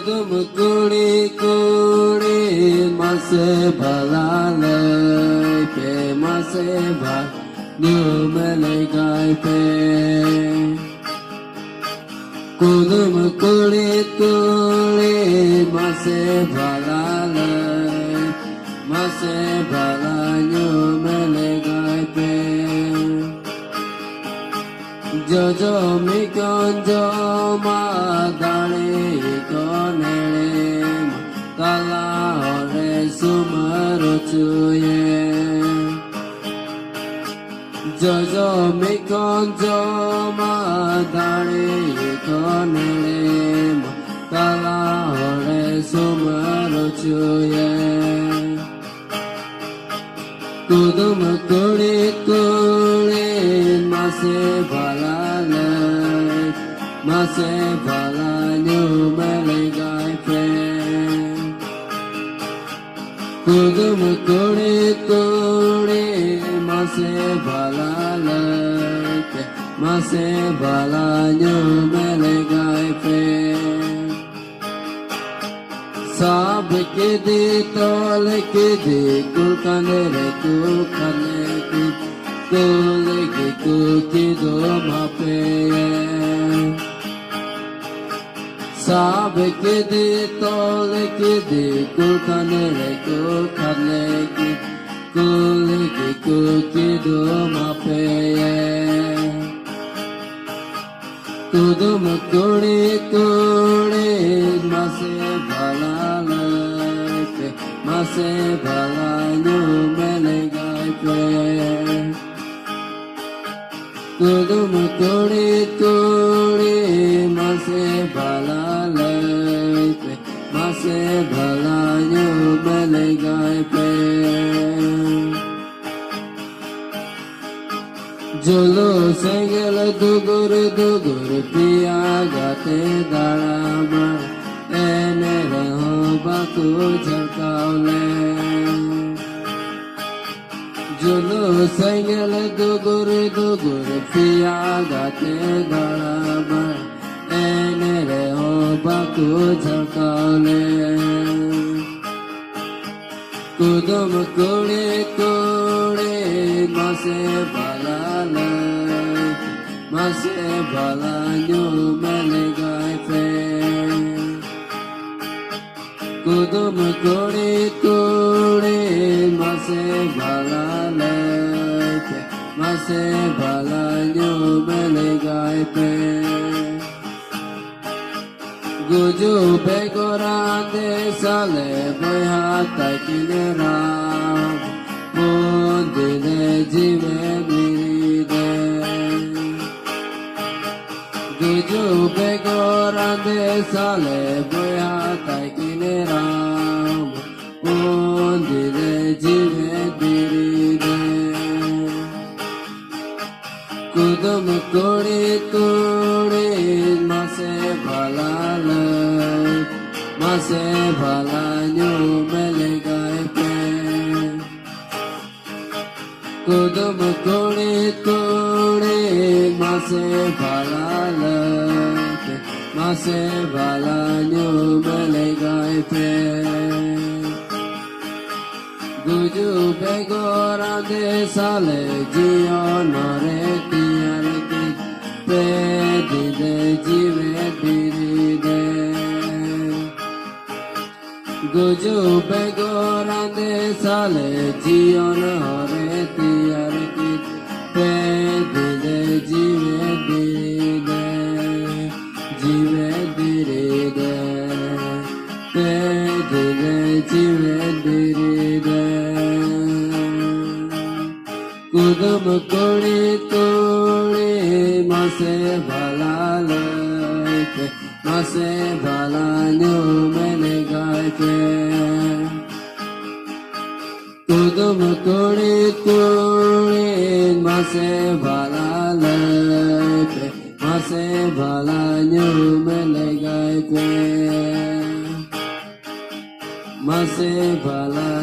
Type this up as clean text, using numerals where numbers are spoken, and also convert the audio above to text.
Kudum kuri kuri mase balalai pe mase ba numele gai pe. Kudum kuri kuri mase balalai mase balai numele gai pe. Jojo mi konjo ma dare kone kala ore sumaro chuye. Jojo mi konjo ma dare kone kala ore sumaro chuye. Kudum kuri kuri mase balalai mase balanyu mele gai pe. Kudum kuri kuri mase balalai mase balanyu mele gai pe. Sab ke di tol ke di kulkane re kulkane ki kul ki kuki do ma pe. Sab ke di tol ke di kulkane re kulkane ki kul ki kuki do ma pe. Kudum kuri kuri mase balalai pe mase balanyu mele gai pe. Kudum kuri kuri mase balalai pe mase balanyu mele gai pe. Jolo sengel dugur piya gate darama ene reho baku jakaule. Jolo sengel dugur piya gate darama ene reho baku jakaule. Kudum kuri kuri mase balalai mase balanyu mele gai pe. Kudum kuri kuri mase balalai mase balanyu mele gai pe. Guju begorande sale boyata kinera mondine jive miride. Guju begorande sale boyata kinera mondine jive miride. Kudum kuri kuri mase balalai mase balanyu mele gai pe. Kudum kuri kuri mase balalai mase balanyu mele gai pe. Guju begorande sale jiyo nore tiyar ki pe dide jive diride. Guju begorande sale jiyo nore tiyar ki pe dide jive diride. Jive diride pe dide jive diride. Kudum kuri kuri mase balalai mase balanyu mele gai pe. Kudum kuri kuri mase balalai mase balanyu mele gai pe. Mase balanyu